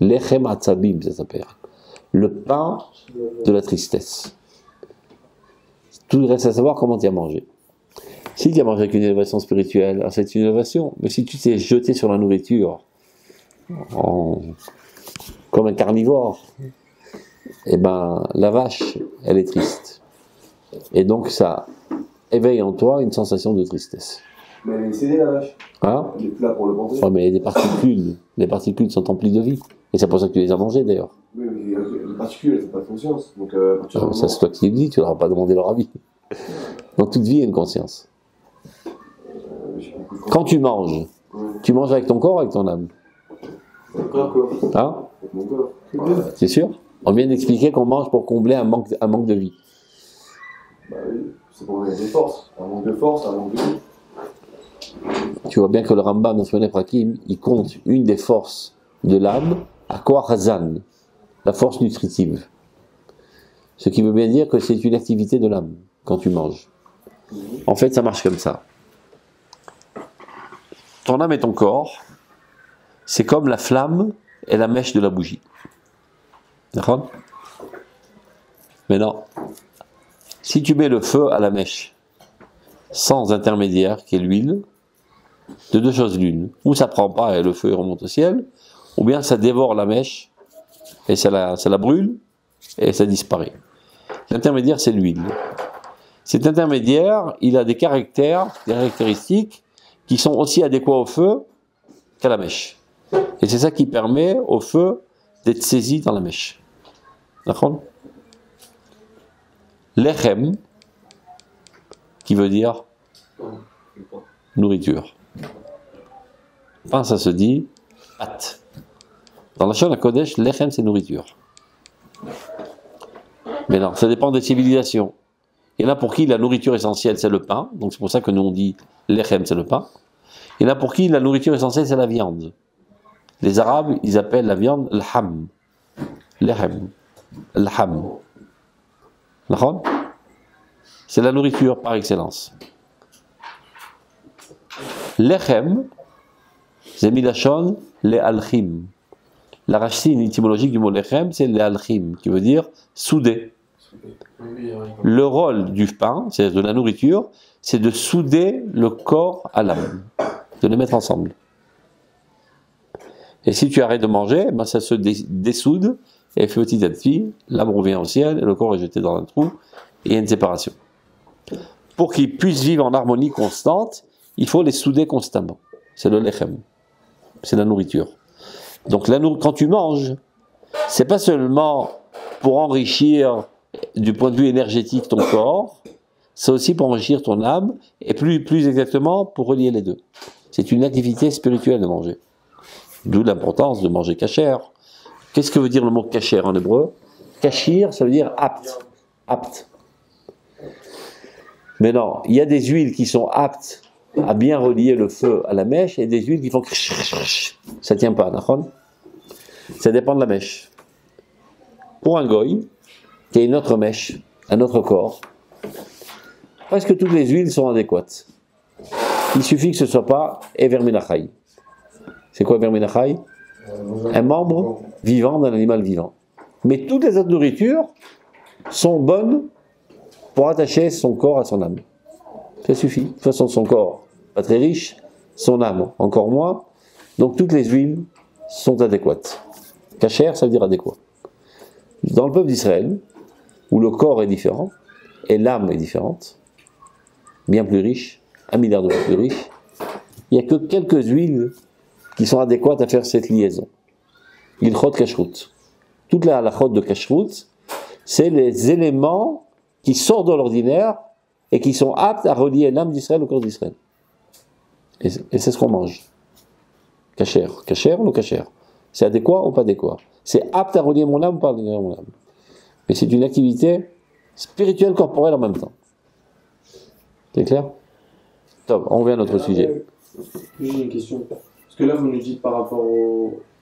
Lechem atzabim, ça s'appelle. Le pain de la tristesse. Tout reste à savoir comment tu as mangé. Si tu as mangé avec une élévation spirituelle, c'est une élévation. Mais si tu t'es jeté sur la nourriture comme un carnivore, eh ben la vache, elle est triste. Et donc ça éveille en toi une sensation de tristesse. Mais elle est décédée, la vache. Hein? Elle est plus là pour le manger. Ouais, mais les particules sont emplies de vie. Et c'est pour ça que tu les as mangées d'ailleurs. Oui, mais les particules, elles n'ont pas de conscience. Donc, ça c'est toi qui le dis, tu leur as pas demandé leur avis. Donc toute vie a une conscience. Quand tu manges avec ton corps ou avec ton âme? Avec mon corps. Hein? Avec mon corps. C'est sûr? On vient d'expliquer qu'on mange pour combler un manque de vie. Bah oui, c'est pour donner des forces. Un manque de force, un manque de vie. tu vois bien que le Rambam dans son Prakim, il compte une des forces de l'âme, à quoi Hazan, la force nutritive. Ce qui veut bien dire que c'est une activité de l'âme quand tu manges. En fait, ça marche comme ça. Ton âme et ton corps, c'est comme la flamme et la mèche de la bougie. D'accord ? Maintenant, si tu mets le feu à la mèche, sans intermédiaire, qui est l'huile, de deux choses l'une. Ou ça prend pas et le feu remonte au ciel, ou bien ça dévore la mèche, et ça la brûle, et ça disparaît. L'intermédiaire, c'est l'huile. Cet intermédiaire, il a des caractéristiques, qui sont aussi adéquats au feu qu'à la mèche. Et c'est ça qui permet au feu d'être saisi dans la mèche. D'accord ? Lechem, qui veut dire nourriture. Pain, ça se dit pâte. Dans la Shon HaKodesh, lechem, c'est nourriture. Mais non, ça dépend des civilisations. Il y en a pour qui la nourriture essentielle, c'est le pain. Donc c'est pour ça que nous on dit lechem, c'est le pain. Il y en a pour qui la nourriture essentielle, c'est la viande. Les Arabes, ils appellent la viande l'ham. Lechem. L'ham. D'accord ? C'est la nourriture par excellence. Lechem, c'est milachon le alchim. La racine étymologique du mot lechem, c'est le alchim, qui veut dire souder. Le rôle du pain, c'est de la nourriture, c'est de souder le corps à l'âme, de les mettre ensemble. Et si tu arrêtes de manger, ben ça se dessoude, et petit à petit, l'âme revient au ciel, et le corps est jeté dans un trou, et il y a une séparation. Pour qu'ils puissent vivre en harmonie constante, il faut les souder constamment. C'est le lechem, c'est la nourriture. Donc quand tu manges, c'est pas seulement pour enrichir du point de vue énergétique ton corps, c'est aussi pour enrichir ton âme, et plus exactement pour relier les deux. C'est une activité spirituelle de manger. D'où l'importance de manger kasher. Qu'est-ce que veut dire le mot kasher en hébreu ? Kashir, ça veut dire apte. Apte. Mais non, il y a des huiles qui sont aptes à bien relier le feu à la mèche, et des huiles qui font ça tient pas, d'accord ? Ça dépend de la mèche. Pour un goy, qui a une autre mèche, un autre corps, presque toutes les huiles sont adéquates. Il suffit que ce ne soit pas Ever Menachai. C'est quoi Ever Menachai ? Un membre vivant d'un animal vivant. Mais toutes les autres nourritures sont bonnes pour attacher son corps à son âme. Ça suffit. De toute façon, son corps, pas très riche, son âme, encore moins. Donc toutes les huiles sont adéquates. Kasher, ça veut dire adéquat. Dans le peuple d'Israël, où le corps est différent, et l'âme est différente, bien plus riche, 1 milliard de fois plus riche, il n'y a que quelques huiles qui sont adéquates à faire cette liaison. Ilchot kashrut. Toute la halachot de kashrut, c'est les éléments qui sortent de l'ordinaire et qui sont aptes à relier l'âme d'Israël au corps d'Israël. Et c'est ce qu'on mange. Kasher. Kasher ou kasher ? C'est adéquat ou pas adéquat ? C'est apte à relier mon âme ou pas à relier mon âme ? Mais c'est une activité spirituelle corporelle en même temps. C'est clair ? Top, on revient à notre sujet. J'ai une question. Parce que là, vous nous dites par rapport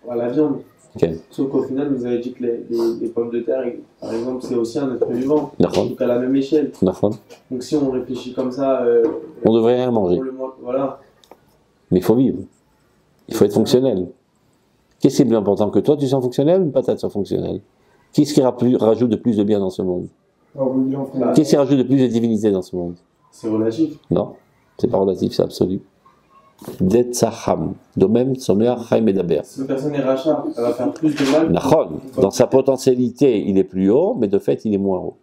à la viande. Okay. Sauf qu'au final, vous avez dit que les pommes de terre, par exemple, c'est aussi un être vivant. Donc à la même échelle. Donc si on réfléchit comme ça... on devrait rien manger. Voilà. Mais il faut vivre. Il faut être fonctionnel. Qu'est-ce qui est plus important que toi, tu sois fonctionnel ou une patate soit fonctionnelle ? Qu'est-ce qui rajoute de plus de bien dans ce monde ? Qu'est-ce qui rajoute de plus de divinité dans ce monde ? C'est relatif. Non, c'est pas relatif, c'est absolu. Detzacham. De même, Somer, Chaim et Daber. Si une personne est rachat, elle va faire plus de mal. Nachon. Dans sa potentialité, il est plus haut, mais de fait, il est moins haut.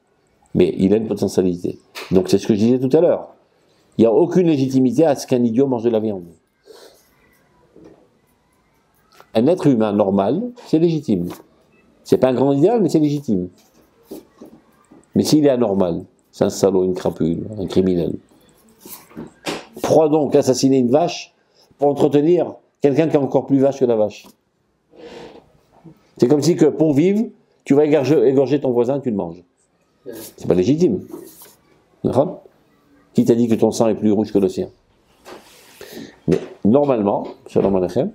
Mais il a une potentialité. Donc c'est ce que je disais tout à l'heure. Il n'y a aucune légitimité à ce qu'un idiot mange de la viande. Un être humain normal, c'est légitime. C'est pas un grand idéal, mais c'est légitime. Mais s'il est anormal, c'est un salaud, une crapule, un criminel. Pourquoi donc assassiner une vache pour entretenir quelqu'un qui est encore plus vache que la vache ? C'est comme si que pour vivre, tu vas égorger ton voisin, tu le manges. C'est pas légitime. D'accord ? Qui t'a dit que ton sang est plus rouge que le sien ? Mais normalement, shalom aleichem,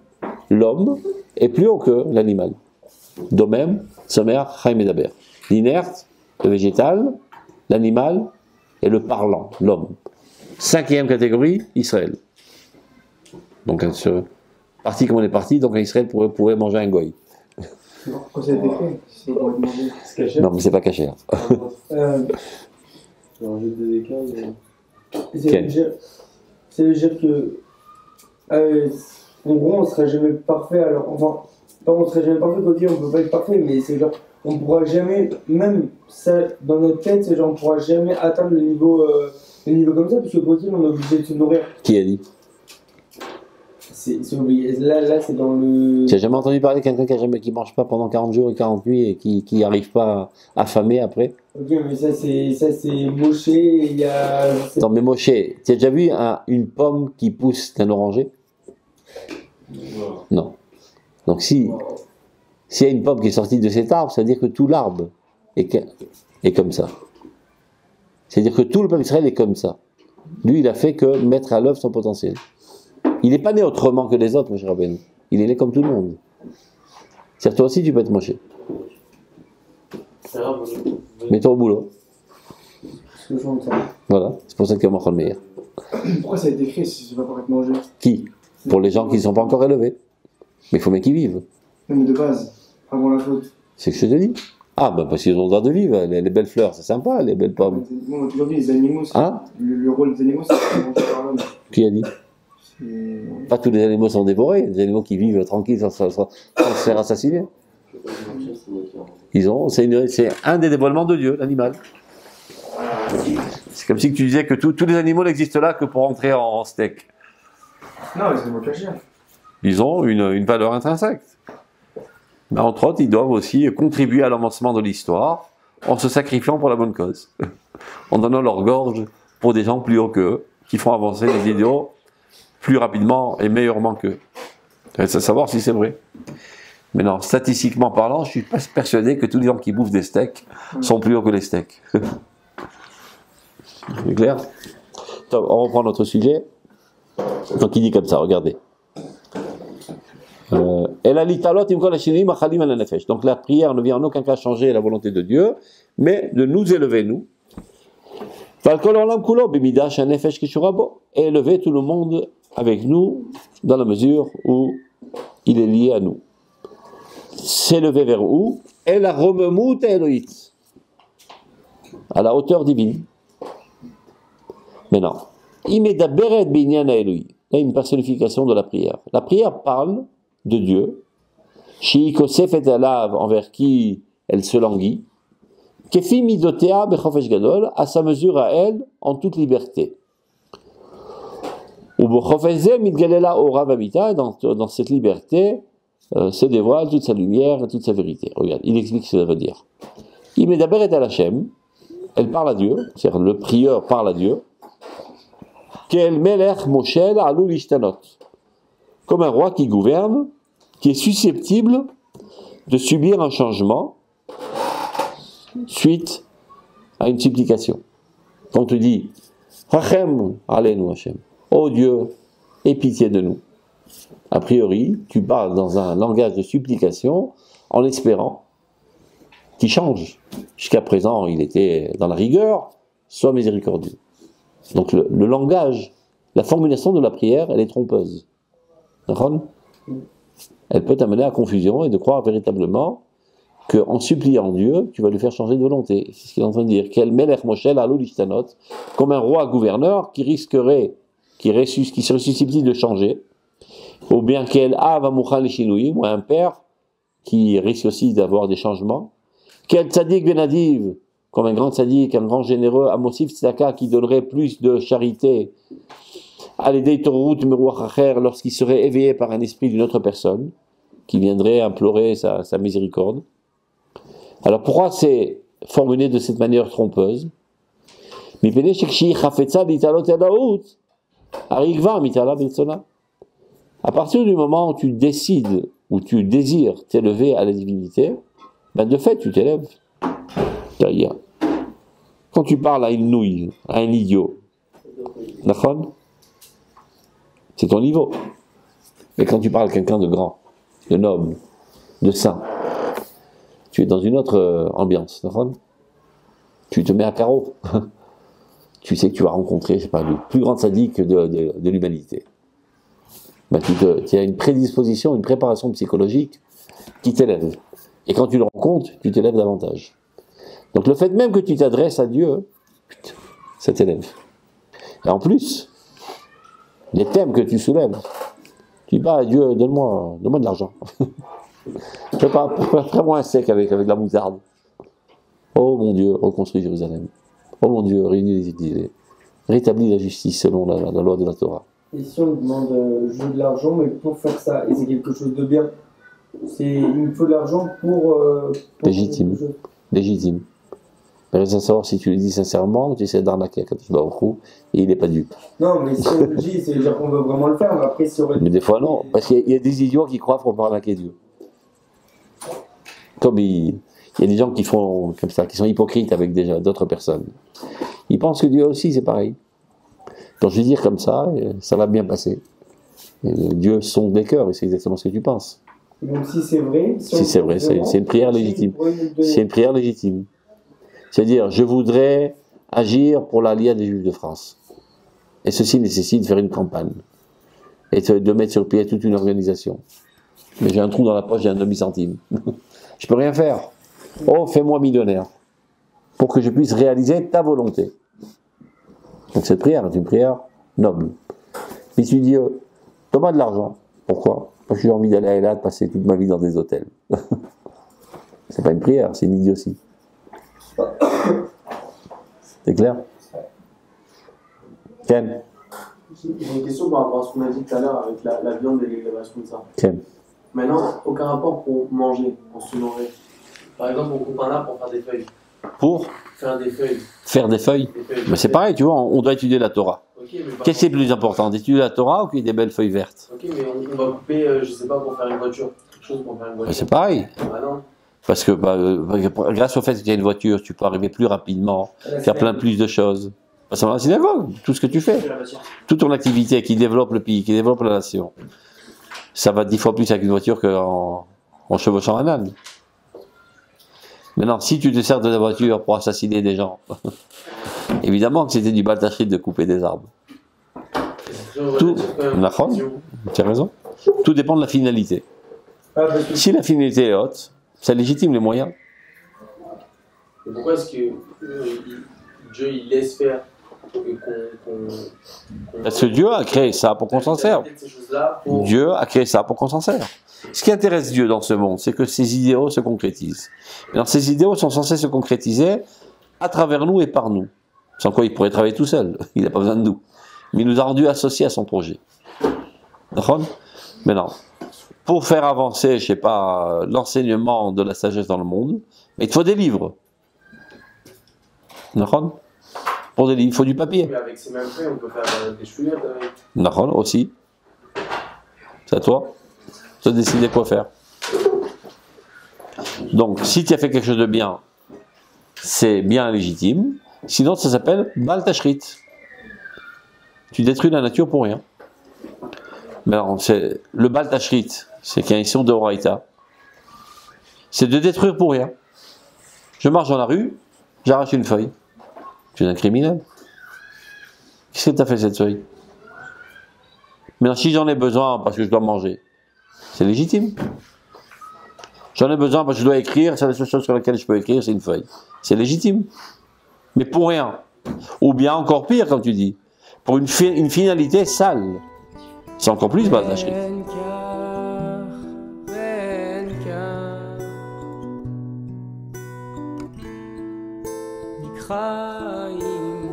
l'homme est plus haut que l'animal. Domem, Somer, Chaim Medaber. L'inerte, le végétal, l'animal et le parlant, l'homme. 5e catégorie, Israël. Donc, parti comme on est parti, donc Israël pourrait manger un goy. Quand ça a été fait, c'est pour être mangé. C'est caché. Non, mais c'est pas caché. Hein. Alors, j'ai des écailles. Ça veut dire que, en gros, on serait jamais parfait. Alors, enfin, pas on serait jamais parfait, faut dire, on peut pas être parfait, mais c'est genre, on pourra jamais, même ça, dans notre tête, c'est genre, on pourra jamais atteindre le niveau comme ça, parce que pour dire, on est obligé de se nourrir. Qui a dit? C'est obligé. Là, c'est dans le. Tu n'as jamais entendu parler de quelqu'un qui mange pas pendant 40 jours et 40 nuits et qui n'arrive pas à affamer après? Ok, mais ça c'est moché, il y a. Non, mais moché, tu as déjà vu une pomme qui pousse d'un oranger? Non. Donc s'il y a une pomme qui est sortie de cet arbre, ça veut dire que tout l'arbre est comme ça. C'est-à-dire que tout le peuple d'Israël est comme ça. Lui, il a fait que mettre à l'œuvre son potentiel. Il n'est pas né autrement que les autres, M. Rabbeinu. Il est né comme tout le monde. C'est-à-dire toi aussi, tu peux être moché. Mets-toi au boulot. Voilà, c'est pour ça qu'il y a Machal Meir. Pourquoi ça a été écrit si c'est pas pour être mangé? Qui? Pour les gens qui ne sont pas encore élevés. Mais il faut bien qu'ils vivent. Même de base, avant la faute. C'est ce que je te dis. Ah, ben parce qu'ils ont le droit de vivre. Les belles fleurs, c'est sympa, les belles pommes. On a toujours dit les animaux, hein? Le rôle des animaux, c'est de manger par l'homme. Qui a dit? Pas tous les animaux sont dévorés, des animaux qui vivent tranquilles sans se faire assassiner. C'est un des dévoilements de Dieu, l'animal. C'est comme si tu disais que tous les animaux n'existent là que pour entrer en steak. Non, les animaux cachés. Ils ont une valeur intrinsèque. Mais entre autres, ils doivent aussi contribuer à l'avancement de l'histoire en se sacrifiant pour la bonne cause. En donnant leur gorge pour des gens plus hauts qu'eux, qui font avancer les idéaux plus rapidement et meilleurement qu'eux. Il faut savoir si c'est vrai. Mais non, statistiquement parlant, je suis pas persuadé que tous les gens qui bouffent des steaks sont plus hauts que les steaks. C'est clair? On reprend notre sujet. Donc il dit comme ça, regardez. Donc la prière ne vient en aucun cas changer la volonté de Dieu, mais de nous élever, nous. Et élever tout le monde avec nous, dans la mesure où il est lié à nous. S'élever vers où? Et la romemut Elohit, à la hauteur divine. Maintenant, imedaberet binyan Elohim, il y a une personnification de la prière. La prière parle de Dieu, Shiikosefet alav, envers qui elle se languit, Kefi midotea bechofesh gadol, à sa mesure à elle, en toute liberté. Ou bechofesh ze mitgalela ora vamita, dans cette liberté se dévoile toute sa lumière et toute sa vérité. Regarde, il explique ce que ça veut dire. Imedaberet al Hashem, elle parle à Dieu, c'est-à-dire le prieur parle à Dieu, Kel melech moshel alul ishtanot, comme un roi qui gouverne, qui est susceptible de subir un changement suite à une supplication. Quand on te dit Rachem aleinu Hashem, oh Dieu, aie pitié de nous. A priori, tu parles dans un langage de supplication en espérant qu'il change. Jusqu'à présent, il était dans la rigueur, sois miséricordieux. Donc le langage, la formulation de la prière, elle est trompeuse. D'accord ? Elle peut t'amener à confusion et de croire véritablement qu'en suppliant Dieu, tu vas lui faire changer de volonté. C'est ce qu'il est en train de dire. Quel melech moshel alul ishtanot, comme un roi gouverneur qui serait susceptible de changer, ou bien quel av amuchal lishinuyim, ou un père qui risque aussi d'avoir des changements. Quel tzadik benadiv, comme un grand tzadik, un grand généreux, amosif tzedaka, qui donnerait plus de charité à l'idée torut meruach acher, lorsqu'il serait éveillé par un esprit d'une autre personne qui viendrait implorer sa miséricorde. Alors pourquoi c'est formulé de cette manière trompeuse? À partir du moment où tu décides, où tu désires t'élever à la divinité, ben de fait tu t'élèves. Quand tu parles à une nouille, à un idiot, d'accord? C'est ton niveau. Et quand tu parles à quelqu'un de grand, de noble, de saint, tu es dans une autre ambiance, d'accord? Tu te mets à carreau. Tu sais que tu vas rencontrer, je sais pas, le plus grand sadique de l'humanité. Ben, tu as une prédisposition, une préparation psychologique qui t'élève. Et quand tu le rencontres, tu t'élèves davantage. Donc le fait même que tu t'adresses à Dieu, putain, ça t'élève. Et en plus, les thèmes que tu soulèves, tu dis, bah Dieu, donne-moi de l'argent. Fais-moi un steak avec de la moutarde. Oh mon Dieu, reconstruis Jérusalem. Oh mon Dieu, réunis les exilés. Rétablis la justice selon la loi de la Torah. Et si on demande, je veux de l'argent, mais pour faire ça, et c'est quelque chose de bien, il me faut de l'argent pour légitime. Légitime. Mais reste à savoir si tu le dis sincèrement ou tu essaies d'arnaquer quand tu vas au trou et il n'est pas dupe. Non, mais si on le dit, c'est dire qu'on veut vraiment le faire, mais après, si on aurait... Mais des fois, non. Parce qu'il y a des idiots qui croient qu'on peut arnaquer Dieu. Comme il y a des gens qui font comme ça, qui sont hypocrites avec déjà d'autres personnes. Ils pensent que Dieu aussi, c'est pareil. Quand je vais dire comme ça va bien passer. Et Dieu sonde les cœurs et c'est exactement ce que tu penses. Donc si c'est vrai... Si c'est vrai, c'est une prière légitime. C'est une prière légitime. C'est-à-dire, je voudrais agir pour l'alliance des Juifs de France. Et ceci nécessite de faire une campagne. Et de mettre sur pied toute une organisation. Mais j'ai un trou dans la poche, j'ai un demi-centime. Je peux rien faire. Oh, fais-moi millionnaire. Pour que je puisse réaliser ta volonté. Donc cette prière est une prière noble. Mais tu dis, donne-moi de l'argent. Pourquoi? Parce que j'ai envie d'aller à Eilat, passer toute ma vie dans des hôtels. C'est pas une prière, c'est une idiotie. C'est clair? Ken? J'ai une question par rapport à ce qu'on a dit tout à l'heure avec la viande et l'élevage comme ça. Ken? Maintenant, aucun rapport pour manger, pour se nourrir. Par exemple, on coupe un arbre pour faire des feuilles. Pour faire des feuilles. Faire des feuilles. Mais c'est pareil, tu vois, on doit étudier la Torah. Okay, qu'est-ce qui est plus important, d'étudier la Torah ou qu'il y ait des belles feuilles vertes? Ok, mais on va couper, je sais pas, pour faire une voiture. Quelque chose pour faire une voiture. C'est pareil. Ah non. Parce que grâce au fait qu'il y a une voiture, tu peux arriver plus rapidement, faire plus de choses. C'est la synagogue, tout ce que tu fais. Toute ton activité qui développe le pays, qui développe la nation. Ça va 10 fois plus avec une voiture qu'en chevauchant un âne. Maintenant, si tu te sers de la voiture pour assassiner des gens, évidemment que c'était du baltachrit de couper des arbres. Tout, tu as raison. Tout dépend de la finalité. Si la finalité est haute, ça légitime les moyens. Et pourquoi est-ce que Dieu il laisse faire Parce que Dieu a créé ça pour qu'on s'en serve. Dieu a créé ça pour qu'on s'en serve. Ce qui intéresse Dieu dans ce monde, c'est que ses idéaux se concrétisent. Alors ces idéaux sont censés se concrétiser à travers nous et par nous. Sans quoi il pourrait travailler tout seul. Il n'a pas besoin de nous. Mais il nous a rendus associés à son projet. D'accord ? Maintenant, pour faire avancer, je sais pas, l'enseignement de la sagesse dans le monde, il te faut des livres. D'accord ? Pour des livres, il faut du papier. Mais avec ces mêmes feuilles, on peut faire des chouillettes avec. D'accord, aussi. C'est à toi. Tu as décidé quoi faire. Donc, si tu as fait quelque chose de bien, c'est bien légitime. Sinon, ça s'appelle Baal Tashrit. Tu détruis la nature pour rien. Mais alors, le Baal Tashrit, c'est qu'il y a une question de Horaïta. C'est de détruire pour rien. Je marche dans la rue, j'arrache une feuille. Tu es un criminel. Qu'est-ce que tu as fait cette feuille? Mais si j'en ai besoin parce que je dois manger, c'est légitime. J'en ai besoin parce que je dois écrire, c'est la seule chose sur laquelle je peux écrire, c'est une feuille. C'est légitime. Mais pour rien. Ou bien encore pire, comme tu dis, pour une finalité sale. C'est encore plus bas, la Chaim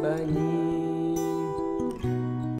Bani